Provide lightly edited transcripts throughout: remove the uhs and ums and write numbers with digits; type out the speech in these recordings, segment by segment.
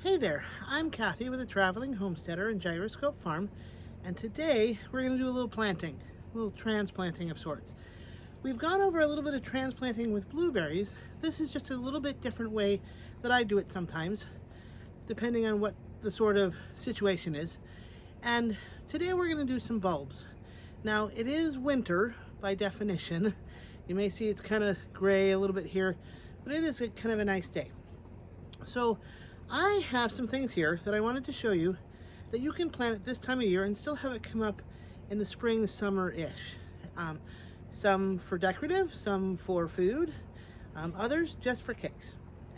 Hey there, I'm Kathy with the Traveling Homesteader and Gyroscope Farm, and today we're going to do a little planting, a little transplanting of sorts. We've gone over a little bit of transplanting with blueberries. This is just a little bit different way that I do it sometimes, depending on what the sort of situation is. And today we're going to do some bulbs. Now, it is winter by definition. You may see it's kind of gray a little bit here, but it is kind of a nice day. So I have some things here that I wanted to show you that you can plant at this time of year and still have it come up in the spring, summer-ish. Some for decorative, some for food, others just for kicks.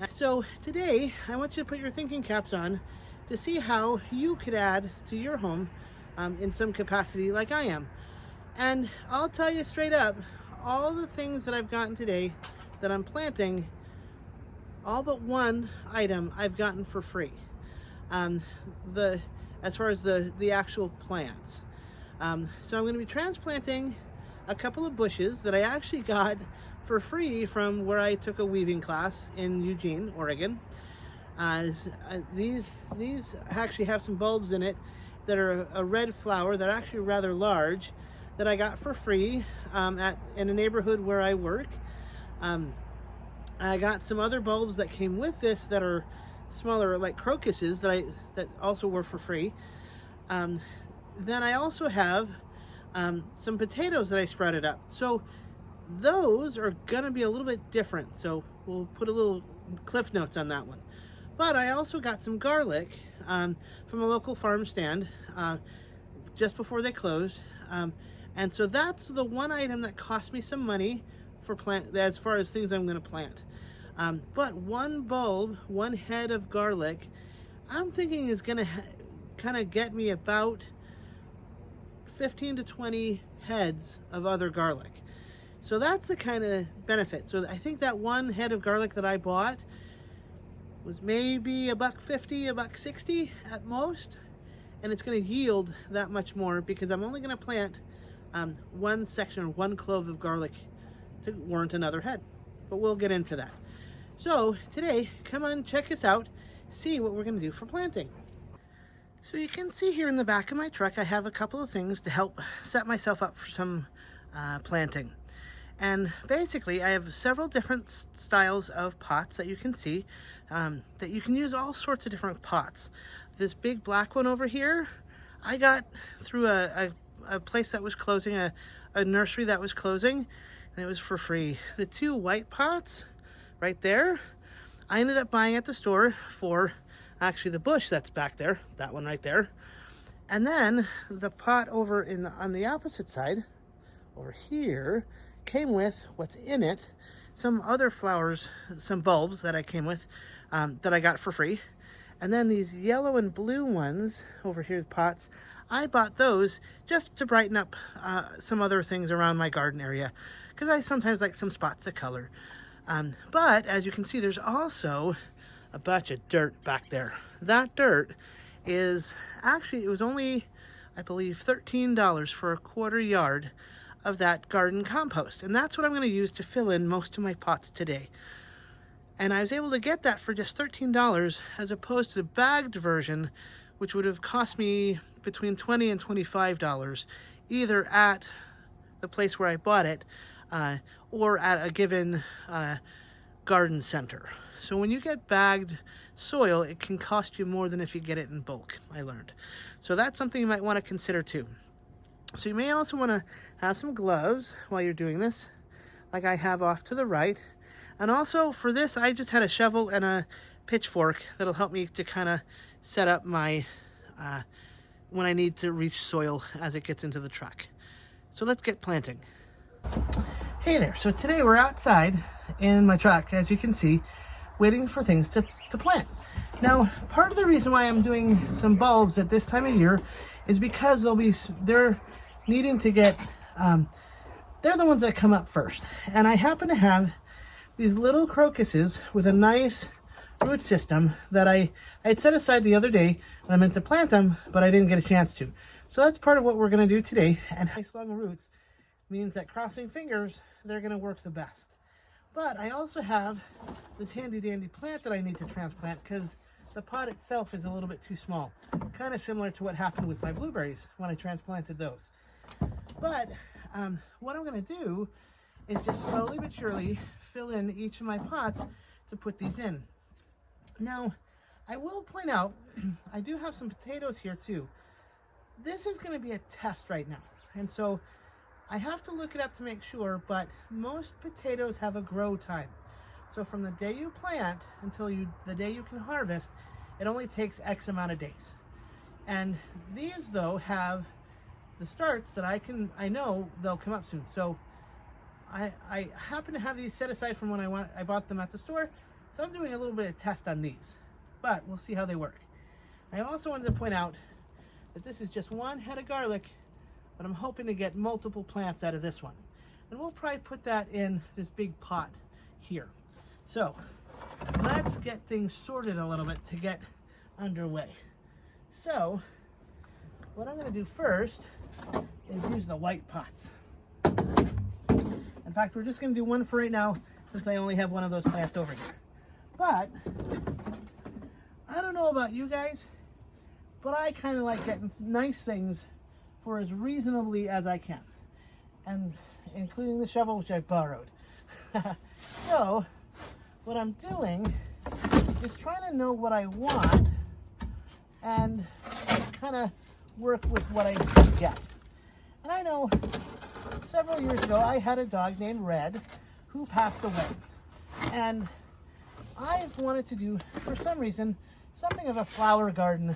So today, I want you to put your thinking caps on to see how you could add to your home in some capacity like I am. And I'll tell you straight up, all the things that I've gotten today that I'm planting, all but one item I've gotten for free. As far as the actual plants. So I'm going to be transplanting a couple of bushes that I actually got for free from where I took a weaving class in Eugene, Oregon. These actually have some bulbs in it that are a red flower that are actually rather large that I got for free in a neighborhood where I work. I got some other bulbs that came with this that are smaller, like crocuses, that also were for free. Then I also have some potatoes that I sprouted up. So those are gonna be a little bit different. So we'll put a little cliff notes on that one. But I also got some garlic from a local farm stand just before they closed. And so that's the one item that cost me some money for as far as things I'm going to plant. But one bulb, one head of garlic, I'm thinking is going to kind of get me about 15 to 20 heads of other garlic. So that's the kind of benefit. So I think that one head of garlic that I bought was maybe $1.50, $1.60 at most, and it's going to yield that much more because I'm only going to plant one section or one clove of garlic to warrant another head, but we'll get into that. So today, come on, check us out, see what we're going to do for planting. So you can see here in the back of my truck, I have a couple of things to help set myself up for some planting. And basically, I have several different styles of pots that you can see, that you can use all sorts of different pots. This big black one over here, I got through a place that was closing, a nursery that was closing, and it was for free. The two white pots right there, I ended up buying at the store for actually the bush that's back there, that one right there. And then the pot over on the opposite side, over here, came with what's in it, some other flowers, some bulbs that I came with, that I got for free. And then these yellow and blue ones over here, the pots, I bought those just to brighten up some other things around my garden area, because I sometimes like some spots of color. But as you can see, there's also a bunch of dirt back there. That dirt is actually, it was only, I believe, $13 for a quarter yard of that garden compost. And that's what I'm going to use to fill in most of my pots today. And I was able to get that for just $13 as opposed to the bagged version, which would have cost me between $20 and $25, either at the place where I bought it or at a given garden center. So when you get bagged soil, it can cost you more than if you get it in bulk, I learned. So that's something you might want to consider too. So you may also want to have some gloves while you're doing this, like I have off to the right. And also for this, I just had a shovel and a pitchfork that'll help me to kind of set up my, when I need to reach soil as it gets into the truck. So let's get planting. Hey there, so today we're outside in my truck, as you can see, waiting for things to plant. Now, part of the reason why I'm doing some bulbs at this time of year is because they're needing to get, they're the ones that come up first. And I happen to have these little crocuses with a nice root system that I had set aside the other day when I meant to plant them, but I didn't get a chance to. So that's part of what we're going to do today. And nice long roots means that, crossing fingers, they're going to work the best. But I also have this handy dandy plant that I need to transplant because the pot itself is a little bit too small. Kind of similar to what happened with my blueberries when I transplanted those. But what I'm going to do is just slowly but surely fill in each of my pots to put these in. Now, I will point out, I do have some potatoes here too. This is going to be a test right now. And so I have to look it up to make sure, but most potatoes have a grow time. So from the day you plant until the day you can harvest, it only takes X amount of days. And these though have the starts that I know they'll come up soon. So I happen to have these set aside from when I bought them at the store. So I'm doing a little bit of test on these, but we'll see how they work. I also wanted to point out that this is just one head of garlic, but I'm hoping to get multiple plants out of this one. And we'll probably put that in this big pot here. So let's get things sorted a little bit to get underway. So what I'm going to do first is use the white pots. In fact, we're just going to do one for right now since I only have one of those plants over here. But I don't know about you guys, but I kind of like getting nice things for as reasonably as I can, and including the shovel, which I borrowed. So what I'm doing is trying to know what I want and kind of work with what I get. And I know several years ago I had a dog named Red who passed away, and I've wanted to do, for some reason, something of a flower garden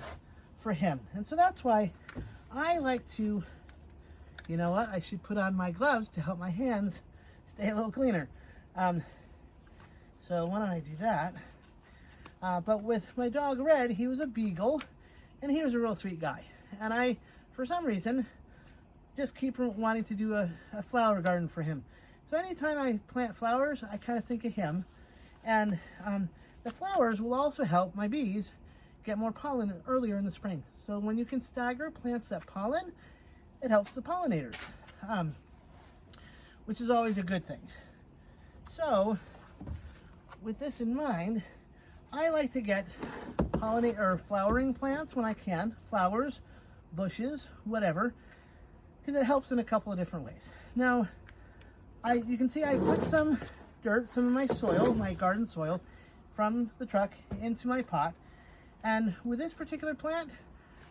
for him. And so that's why I like to, you know what, I should put on my gloves to help my hands stay a little cleaner. So why don't I do that? But with my dog Red, he was a beagle, and he was a real sweet guy. And I, for some reason, just keep wanting to do a flower garden for him. So anytime I plant flowers, I kind of think of him. And the flowers will also help my bees get more pollen earlier in the spring. So when you can stagger plants that pollen, it helps the pollinators, which is always a good thing. So with this in mind, I like to get pollinate or flowering plants when I can, flowers, bushes, whatever, because it helps in a couple of different ways. Now, you can see I put some dirt, some of my soil, my garden soil, from the truck into my pot. And with this particular plant,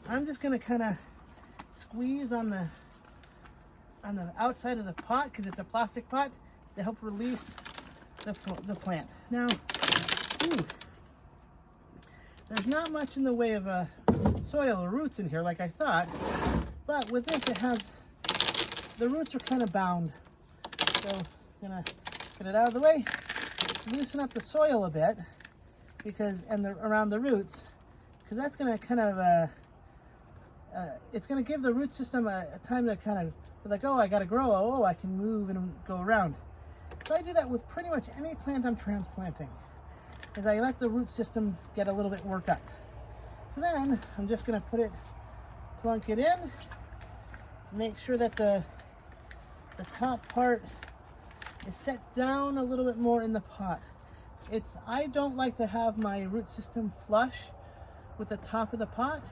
I'm just going to kind of squeeze on the outside of the pot, because it's a plastic pot, to help release the plant. Now, there's not much in the way of soil or roots in here like I thought, but with this it has, the roots are kind of bound. So I'm going to get it out of the way, loosen up the soil a bit, around the roots, because that's going to kind of, it's going to give the root system a time to kind of be like, oh, I got to grow, oh, I can move and go around. So I do that with pretty much any plant I'm transplanting, is I let the root system get a little bit worked up. So then I'm just going to plunk it in, make sure that the top part is set down a little bit more in the pot. I don't like to have my root system flush with the top of the pot.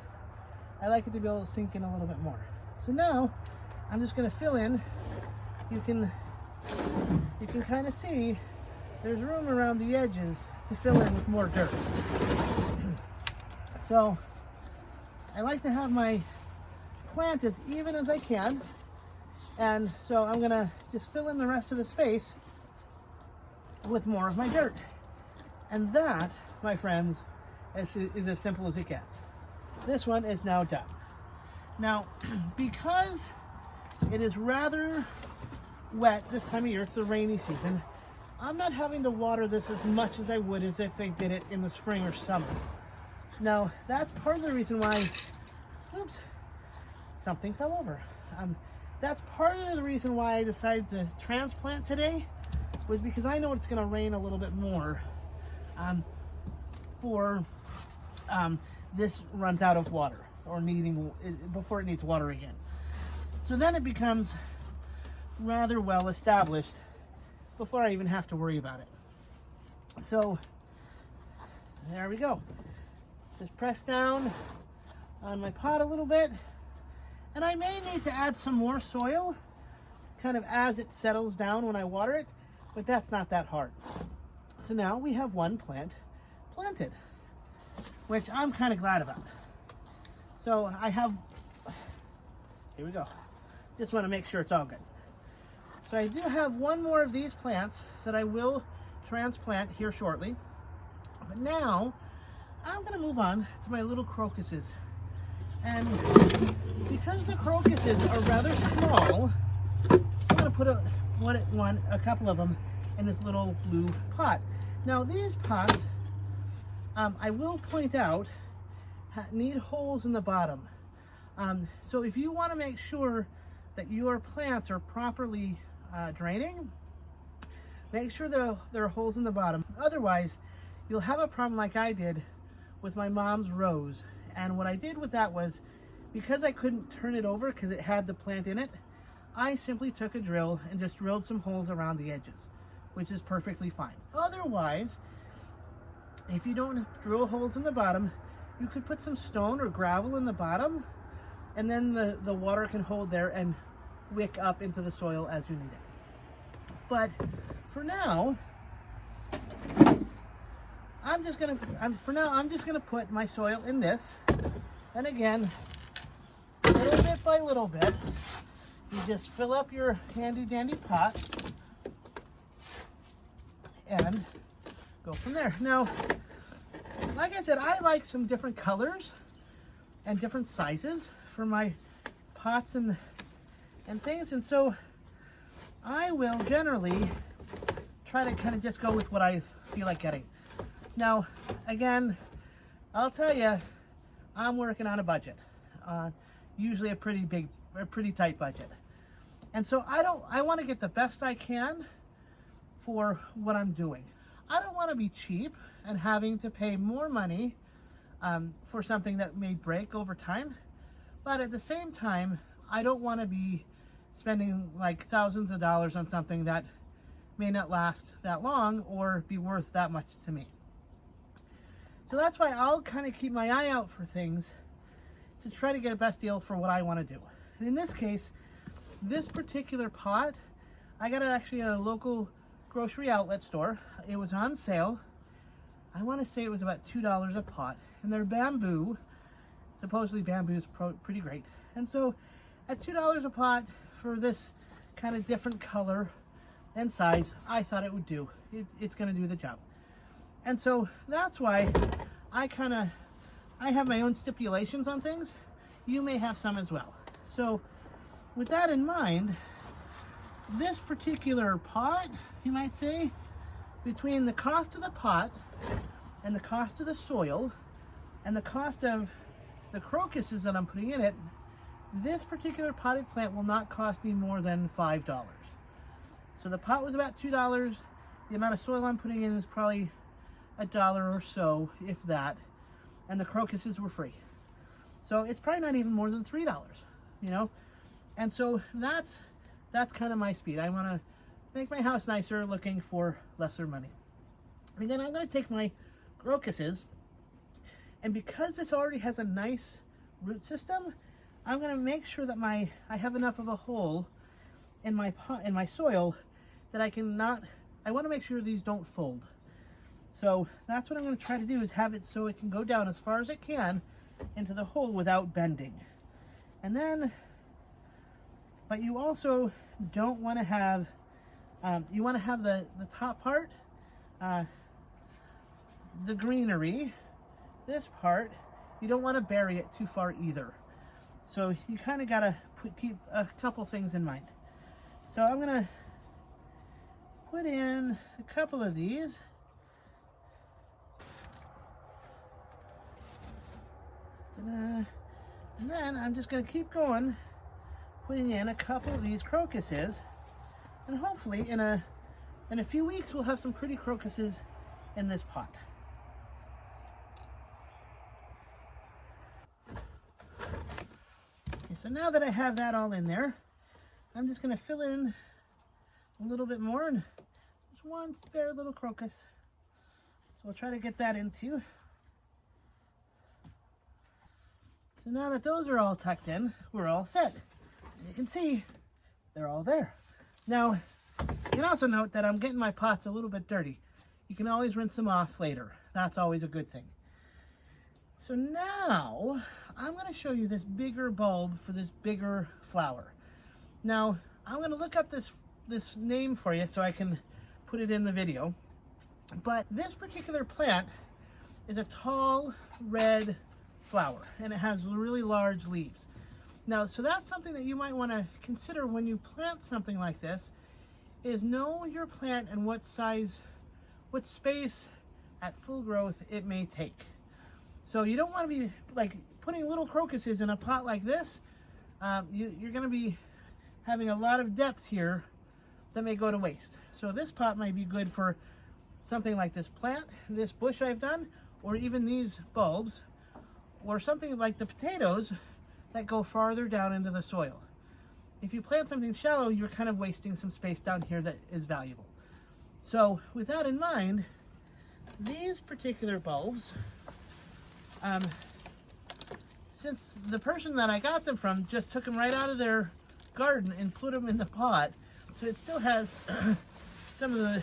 I like it to be able to sink in a little bit more. So now I'm just going to fill in. You can kind of see there's room around the edges to fill in with more dirt. So I like to have my plant as even as I can. And so I'm going to just fill in the rest of the space with more of my dirt. And that, my friends, is as simple as it gets. This one is now done. Now, because it is rather wet this time of year, it's the rainy season, I'm not having to water this as much as I would as if I did it in the spring or summer. Now, that's part of the reason why, oops, something fell over. That's part of the reason why I decided to transplant today, was because I know it's going to rain a little bit more before this runs out of water, or before it needs water again. So then it becomes rather well established before I even have to worry about it. So there we go. Just press down on my pot a little bit. And I may need to add some more soil kind of as it settles down when I water it, but that's not that hard. So now we have one plant planted, which I'm kind of glad about. So I have, here we go. Just want to make sure it's all good. So I do have one more of these plants that I will transplant here shortly. But now I'm going to move on to my little crocuses. And because the crocuses are rather small, I'm going to put a couple of them in this little blue pot. Now these pots, I will point out, need holes in the bottom. So if you want to make sure that your plants are properly draining, make sure there are holes in the bottom. Otherwise, you'll have a problem like I did with my mom's rose. And what I did with that was, because I couldn't turn it over because it had the plant in it, I simply took a drill and just drilled some holes around the edges, which is perfectly fine. Otherwise, if you don't drill holes in the bottom, you could put some stone or gravel in the bottom, and then the water can hold there and wick up into the soil as you need it. But for now, I'm just gonna put my soil in this, and again, little bit by little bit, you just fill up your handy dandy pot and go from there. Now, like I said, I like some different colors and different sizes for my pots and things, and so I will generally try to kind of just go with what I feel like getting. Now, again, I'll tell you, I'm working on a budget, usually a pretty tight budget, and so I want to get the best I can for what I'm doing. I don't want to be cheap and having to pay more money for something that may break over time, but at the same time, I don't want to be spending like thousands of dollars on something that may not last that long or be worth that much to me. So that's why I'll kind of keep my eye out for things to try to get a best deal for what I want to do. And in this case, this particular pot, I got it actually at a local grocery outlet store. It was on sale. I want to say it was about $2 a pot. And they're bamboo. Supposedly bamboo is pretty great. And so at $2 a pot for this kind of different color and size, I thought it would do. It's going to do the job. And so that's why I have my own stipulations on things. You may have some as well. So with that in mind, this particular pot, you might say, between the cost of the pot and the cost of the soil and the cost of the crocuses that I'm putting in it, this particular potted plant will not cost me more than $5. So the pot was about $2. The amount of soil I'm putting in is probably $1 or so, if that, and the crocuses were free. So it's probably not even more than $3, you know? And so that's kind of my speed. I want to make my house nicer looking for lesser money. And then I'm going to take my crocuses, and because this already has a nice root system, I'm going to make sure that I have enough of a hole in my pot, in my soil, that I want to make sure these don't fold. So that's what I'm going to try to do, is have it so it can go down as far as it can into the hole without bending. And then, but you also don't want to have, you want to have the top part, the greenery, this part, you don't want to bury it too far either. So you kind of got to keep a couple things in mind. So I'm going to put in a couple of these. And then I'm just going to keep going, putting in a couple of these crocuses, and hopefully in a few weeks we'll have some pretty crocuses in this pot. Okay, so now that I have that all in there, I'm just going to fill in a little bit more, and there's one spare little crocus, so we'll try to get that in too. So now that those are all tucked in, we're all set. You can see they're all there. Now, you can also note that I'm getting my pots a little bit dirty. You can always rinse them off later. That's always a good thing. So now, I'm going to show you this bigger bulb for this bigger flower. Now, I'm going to look up this name for you so I can put it in the video. But this particular plant is a tall red flower, and it has really large leaves. Now, so that's something that you might want to consider when you plant something like this, is know your plant and what size, what space at full growth it may take. So you don't want to be like putting little crocuses in a pot like this. You're going to be having a lot of depth here that may go to waste. So this pot might be good for something like this plant, this bush I've done, or even these bulbs, or something like the potatoes that go farther down into the soil. If you plant something shallow, you're kind of wasting some space down here that is valuable. So with that in mind, these particular bulbs, since the person that I got them from just took them right out of their garden and put them in the pot, so it still has some of the,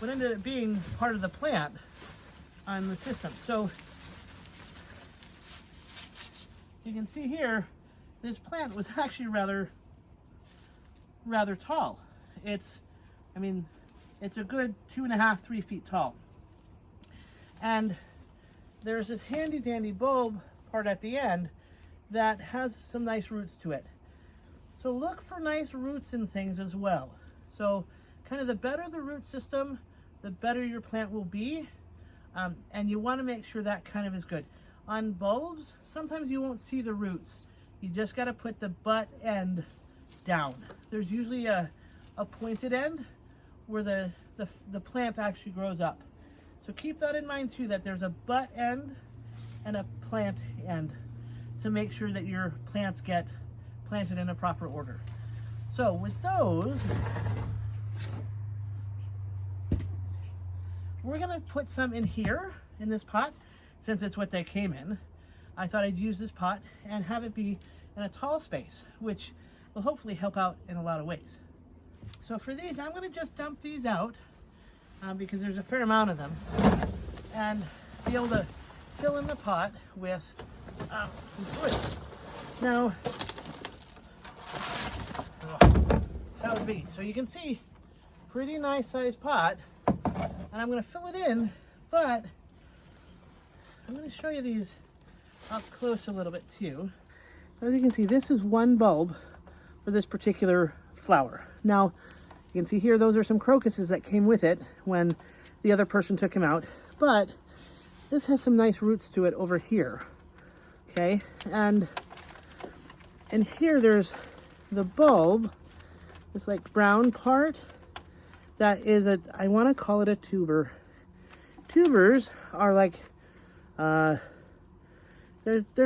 what ended up being part of the plant on the system. So you can see here, this plant was actually rather tall. It's a good 2.5, 3 feet tall. And there's this handy dandy bulb part at the end that has some nice roots to it. So look for nice roots in things as well. So kind of the better the root system, the better your plant will be. And you want to make sure that kind of is good. On bulbs, sometimes you won't see the roots. You just got to put the butt end down. There's usually a pointed end where the plant actually grows up. So keep that in mind too, that there's a butt end and a plant end to make sure that your plants get planted in a proper order. So with those, we're gonna put some in here in this pot. Since it's what they came in, I thought I'd use this pot and have it be in a tall space, which will hopefully help out in a lot of ways. So for these, I'm going to just dump these out because there's a fair amount of them, and be able to fill in the pot with some soil. Now, that would be, so you can see, pretty nice sized pot, and I'm going to fill it in, but I'm going to show you these up close a little bit too. As you can see, this is one bulb for this particular flower. Now, you can see here, those are some crocuses that came with it when the other person took him out, but this has some nice roots to it over here, okay? And here there's the bulb, this like brown part, that is I want to call it a tuber. Tubers are like, they're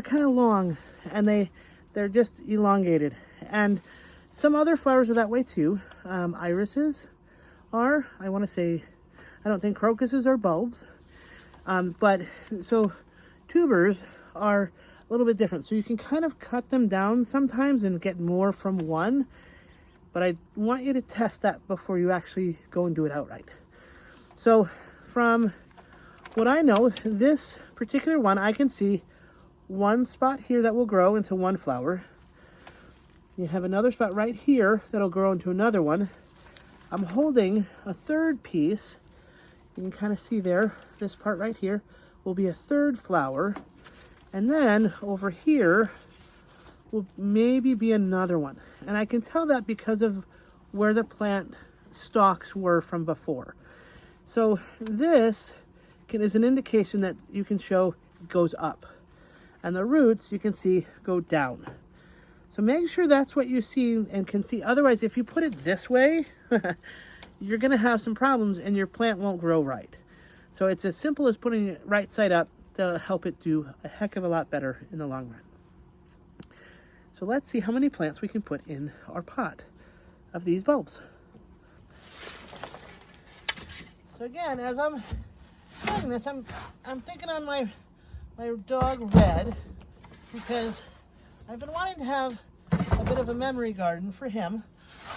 kind of long, and they're just elongated. And some other flowers are that way too. Irises are, I want to say, I don't think crocuses are bulbs. But so tubers are a little bit different. So you can kind of cut them down sometimes and get more from one. But I want you to test that before you actually go and do it outright. So from what I know, this particular one, I can see one spot here that will grow into one flower. You have another spot right here that'll grow into another one. I'm holding a third piece. You can kind of see there, this part right here will be a third flower. And then over here will maybe be another one. And I can tell that because of where the plant stalks were from before. So this is an indication that you can show goes up. And the roots, you can see, go down. So make sure that's what you see and can see. Otherwise, if you put it this way, you're going to have some problems and your plant won't grow right. So it's as simple as putting it right side up to help it do a heck of a lot better in the long run. So let's see how many plants we can put in our pot of these bulbs. So again, as I'm doing this, I'm thinking on my dog Red, because I've been wanting to have a bit of a memory garden for him,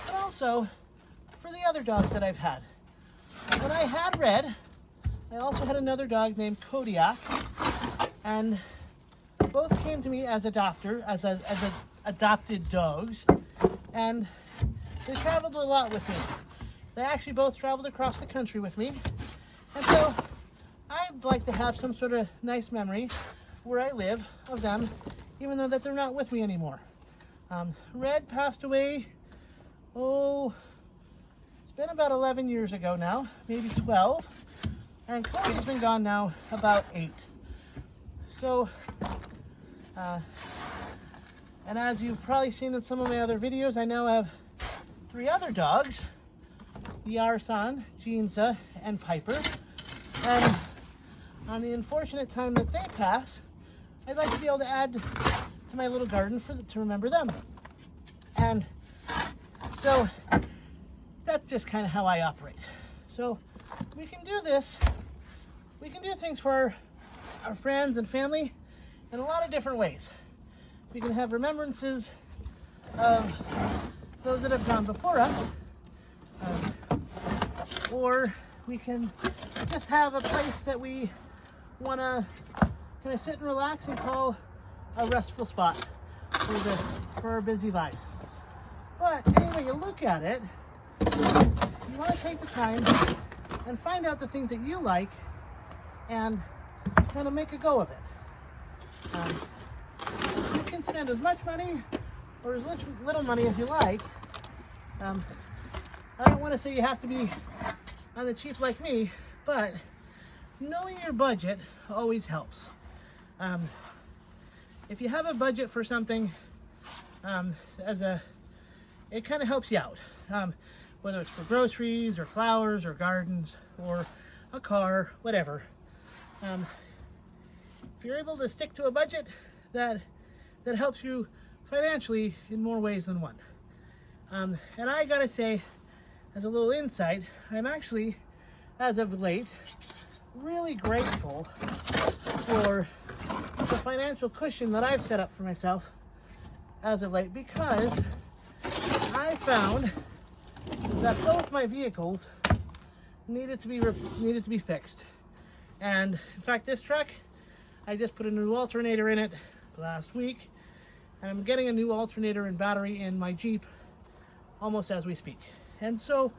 but also for the other dogs that I've had. When I had Red, I also had another dog named Kodiak, and both came to me as adopted dogs, and they traveled a lot with me. They actually both traveled across the country with me, and so I'd like to have some sort of nice memory where I live of them, even though that they're not with me anymore. Red passed away, it's been about 11 years ago now, maybe 12, and Cody's been gone now about 8. So, and as you've probably seen in some of my other videos, I now have 3 other dogs, Yarsan, Jeansa, and Piper. And on the unfortunate time that they pass, I'd like to be able to add to my little garden to remember them. And so that's just kind of how I operate. So we can do this. We can do things for our friends and family in a lot of different ways. We can have remembrances of those that have gone before us, or we can just have a place that we want to kind of sit and relax and call a restful spot for our busy lives. But anyway, you look at it, you want to take the time and find out the things that you like and kind of make a go of it. You can spend as much money or as little money as you like. I don't want to say you have to be on the cheap like me, but knowing your budget always helps. If you have a budget for something, it kind of helps you out. Whether it's for groceries or flowers or gardens or a car, whatever. If you're able to stick to a budget, that helps you financially in more ways than one. And I gotta say, as a little insight, I'm actually, as of late, really grateful for the financial cushion that I've set up for myself as of late, because I found that both my vehicles needed to be fixed. And in fact, this truck, I just put a new alternator in it last week, and I'm getting a new alternator and battery in my Jeep almost as we speak. And so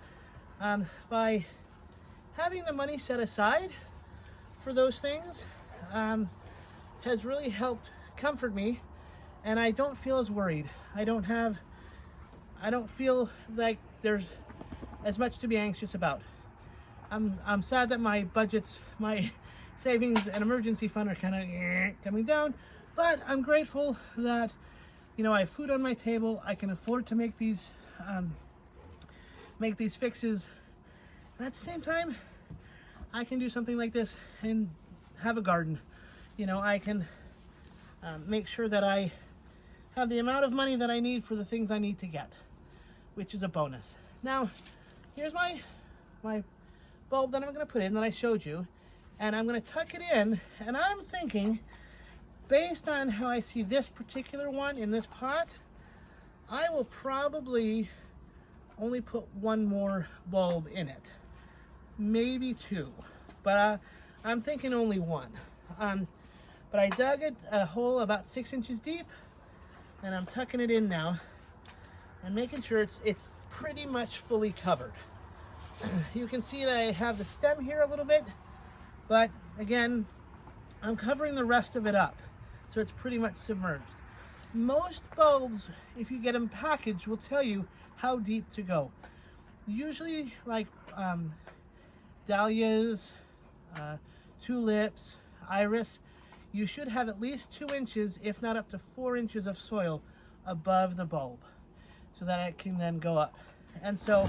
by having the money set aside for those things has really helped comfort me, and I don't feel as worried. I don't feel like there's as much to be anxious about. I'm sad that my budgets, my savings and emergency fund are kind of coming down, but I'm grateful that, you know, I have food on my table. I can afford to make these fixes, and at the same time I can do something like this and have a garden. You know, I can make sure that I have the amount of money that I need for the things I need to get, which is a bonus. Now, here's my bulb that I'm going to put in that I showed you, and I'm going to tuck it in, and I'm thinking, based on how I see this particular one in this pot, I will probably only put one more bulb in it, maybe 2, but I'm thinking only 1. But I dug a hole about 6 inches deep, and I'm tucking it in now and making sure it's pretty much fully covered. You can see that I have the stem here a little bit, but again, I'm covering the rest of it up, so it's pretty much submerged. Most bulbs, if you get them packaged, will tell you how deep to go. Usually, like dahlias, tulips, iris, you should have at least 2 inches, if not up to 4 inches of soil above the bulb, so that it can then go up. And so,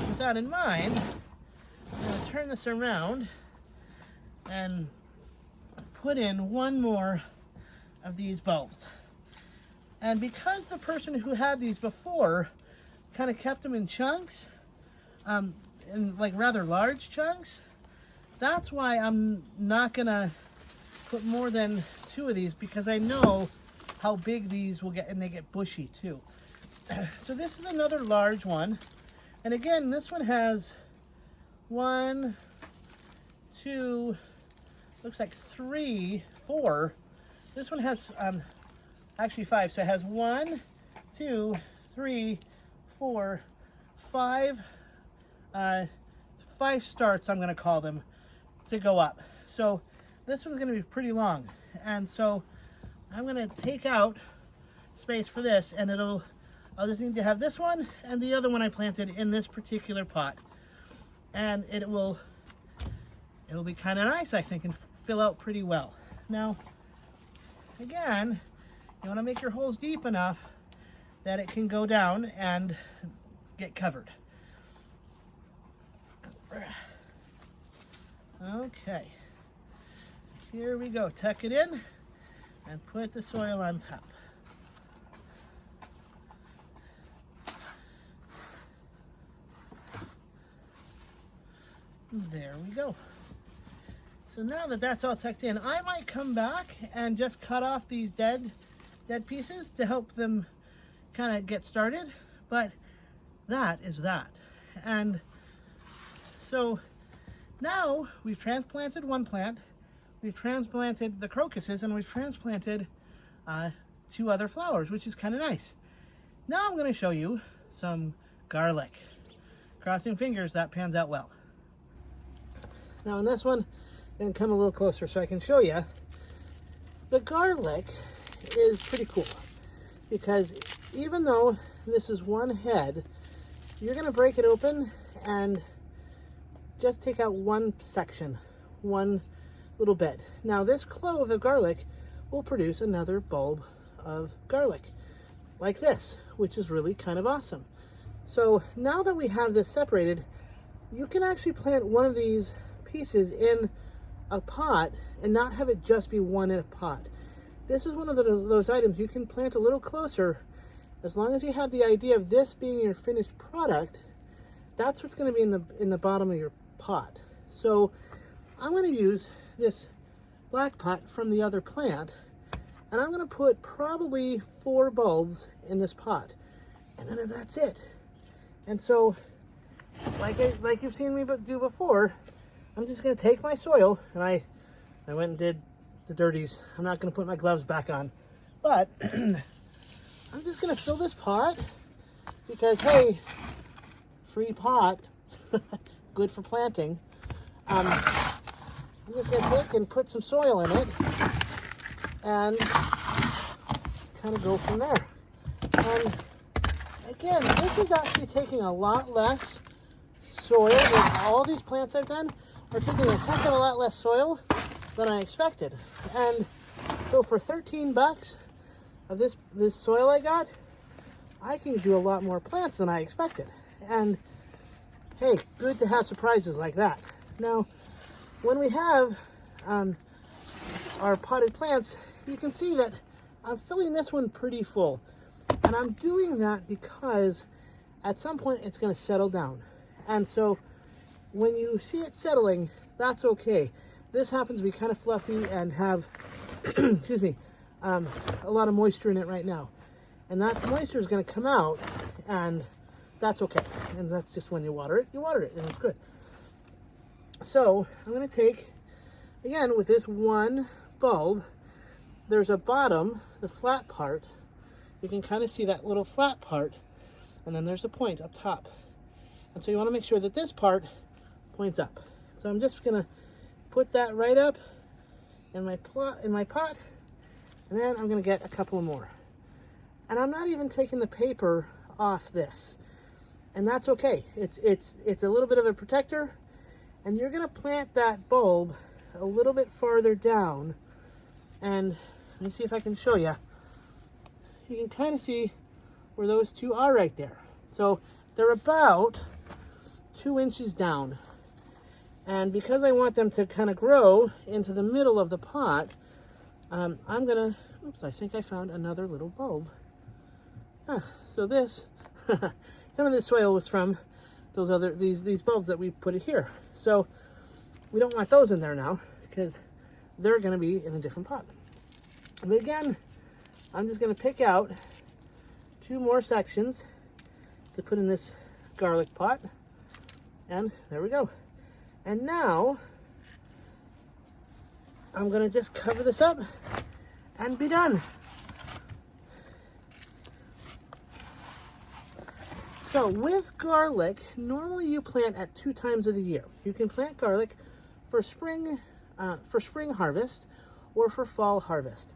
with that in mind, I'm going to turn this around and put in one more of these bulbs. And because the person who had these before kind of kept them in chunks, in like rather large chunks, that's why I'm not gonna put more than 2 of these because I know how big these will get, and they get bushy too. So this is another large one. And again, this one has 1, 2, looks like 3, 4. This one has actually 5. So it has 1, 2, 3, 4, 5, 5 starts, I'm going to call them, to go up. So this one's going to be pretty long. And so I'm going to take out space for this, and I'll just need to have this one and the other one I planted in this particular pot. And it'll be kind of nice, I think, and fill out pretty well. Now, again, you want to make your holes deep enough that it can go down and get covered. Okay, here we go. Tuck it in and put the soil on top. There we go. So now that that's all tucked in, I might come back and just cut off these dead pieces to help them kind of get started, but that is that. And so now we've transplanted one plant, we've transplanted the crocuses, and we've transplanted 2 other flowers, which is kind of nice. Now I'm going to show you some garlic. Crossing fingers that pans out well. Now in this one, I'm going to come a little closer so I can show you. The garlic is pretty cool because even though this is one head, you're going to break it open and just take out one section, one little bit. Now this clove of garlic will produce another bulb of garlic like this, which is really kind of awesome. So now that we have this separated, you can actually plant one of these pieces in a pot and not have it just be one in a pot. This is one of those items you can plant a little closer. As long as you have the idea of this being your finished product, that's what's going to be in the bottom of your pot. So I'm going to use this black pot from the other plant, and I'm going to put probably 4 bulbs in this pot, and then that's it. And so, like you've seen me do before, I'm just going to take my soil, and I went and did the dirties. I'm not going to put my gloves back on, but I'm just going to fill this pot because, hey, free pot, good for planting. I'm just going to take and put some soil in it and kind of go from there. And again, this is actually taking a lot less soil than all these plants I've done are taking a heck of a lot less soil than I expected. And so for 13 bucks of this soil I got, I can do a lot more plants than I expected. And hey, good to have surprises like that. Now, when we have our potted plants, you can see that I'm filling this one pretty full. And I'm doing that because at some point it's going to settle down. And so when you see it settling, that's okay. This happens to be kind of fluffy and have, excuse me, a lot of moisture in it right now. And that moisture is going to come out, and that's okay. And that's just when you water it, and it's good. So I'm going to take, again, with this one bulb, there's a bottom, the flat part. You can kind of see that little flat part, and then there's a point up top. And so you want to make sure that this part points up. So I'm just going to put that right up in my pot, and then I'm going to get a couple more. And I'm not even taking the paper off this, and that's okay. It's a little bit of a protector, and you're going to plant that bulb a little bit farther down. And let me see if I can show you. You can kind of see where those 2 are right there. So they're about 2 inches down. And because I want them to kind of grow into the middle of the pot, I'm gonna, oops, I think I found another little bulb. So this, some of this soil was from those other, these bulbs that we put it here. So we don't want those in there now because they're gonna be in a different pot. But again, I'm just going to pick out 2 more sections to put in this garlic pot. And there we go. And now I'm going to just cover this up and be done. So with garlic, normally you plant at 2 times of the year. You can plant garlic for spring harvest or for fall harvest.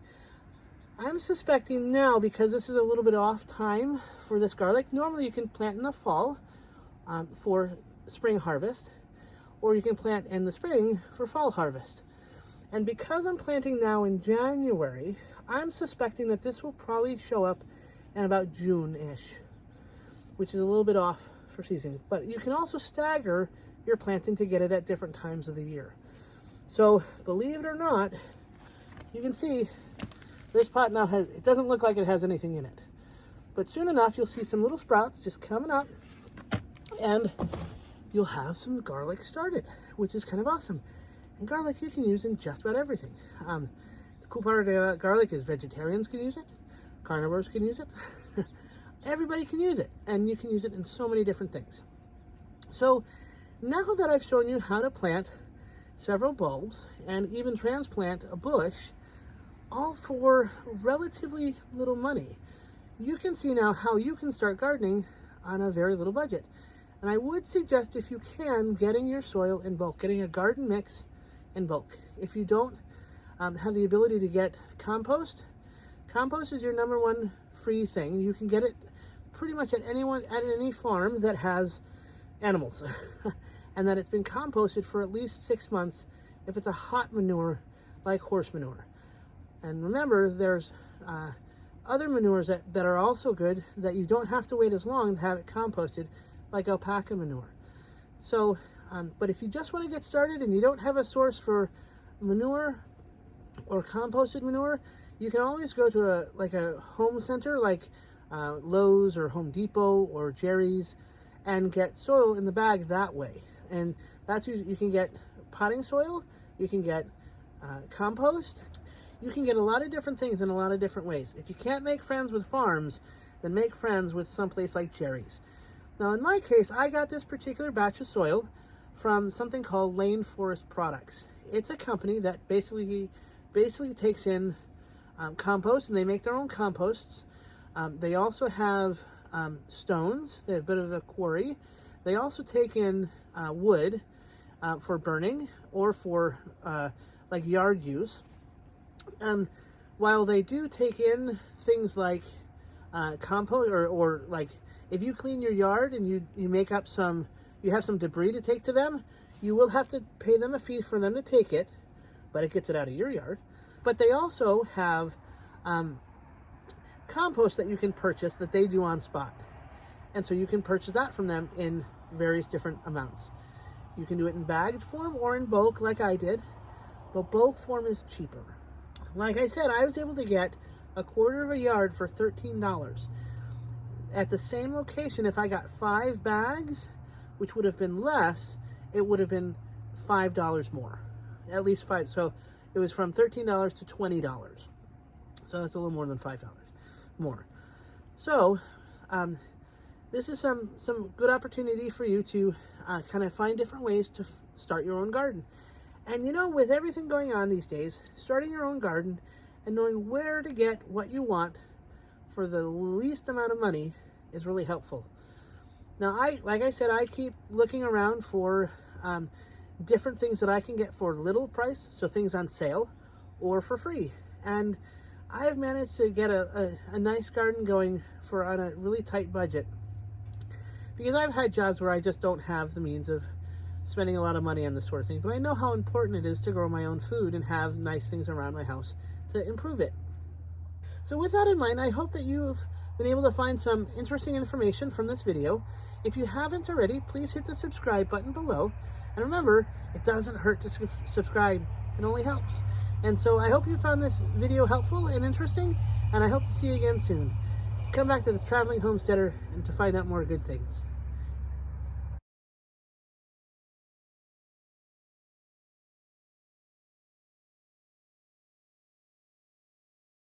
I'm suspecting now, because this is a little bit off time for this garlic, normally you can plant in the fall for spring harvest, or you can plant in the spring for fall harvest. And because I'm planting now in January, I'm suspecting that this will probably show up in about June-ish, which is a little bit off for season. But you can also stagger your planting to get it at different times of the year. So believe it or not, you can see this pot now it doesn't look like it has anything in it. But soon enough, you'll see some little sprouts just coming up, and you'll have some garlic started, which is kind of awesome. And garlic you can use in just about everything. The cool part about garlic is vegetarians can use it, carnivores can use it, everybody can use it, and you can use it in so many different things. So now that I've shown you how to plant several bulbs and even transplant a bush, all for relatively little money, you can see now how you can start gardening on a very little budget. And I would suggest, if you can, getting your soil in bulk, getting a garden mix in bulk. If you don't have the ability to get compost, compost is your #1 free thing. You can get it pretty much at any farm that has animals and that it's been composted for at least 6 months if it's a hot manure like horse manure. And remember, there's other manures that are also good that you don't have to wait as long to have it composted, like alpaca manure. So, but if you just want to get started and you don't have a source for manure or composted manure, you can always go to a home center like Lowe's or Home Depot or Jerry's and get soil in the bag that way. And that's you can get potting soil, you can get compost, you can get a lot of different things in a lot of different ways. If you can't make friends with farms, then make friends with someplace like Jerry's. Now in my case, I got this particular batch of soil from something called Lane Forest Products. It's a company that basically takes in compost, and they make their own composts. They also have stones. They have a bit of a quarry. They also take in wood for burning or for like yard use. And while they do take in things like compost or like if you clean your yard and you make up you have some debris to take to them, you will have to pay them a fee for them to take it, but it gets it out of your yard. But they also have compost that you can purchase that they do on spot. And so you can purchase that from them in various different amounts. You can do it in bagged form or in bulk like I did, but bulk form is cheaper. Like I said, I was able to get a quarter of a yard for $13. At the same location, if I got 5 bags, which would have been less, it would have been $5 more, at least 5. So it was from $13 to $20. So that's a little more than $5 more. So this is some good opportunity for you to kind of find different ways to start your own garden. And you know, with everything going on these days, starting your own garden and knowing where to get what you want for the least amount of money is really helpful. Now, like I said, I keep looking around for different things that I can get for little price, so things on sale or for free. And I've managed to get a nice garden going on a really tight budget, because I've had jobs where I just don't have the means of spending a lot of money on this sort of thing, but I know how important it is to grow my own food and have nice things around my house to improve it. So with that in mind, I hope that you've been able to find some interesting information from this video. If you haven't already, please hit the subscribe button below. And remember, it doesn't hurt to subscribe, it only helps. And so I hope you found this video helpful and interesting, and I hope to see you again soon. Come back to the Traveling Homesteader and to find out more good things.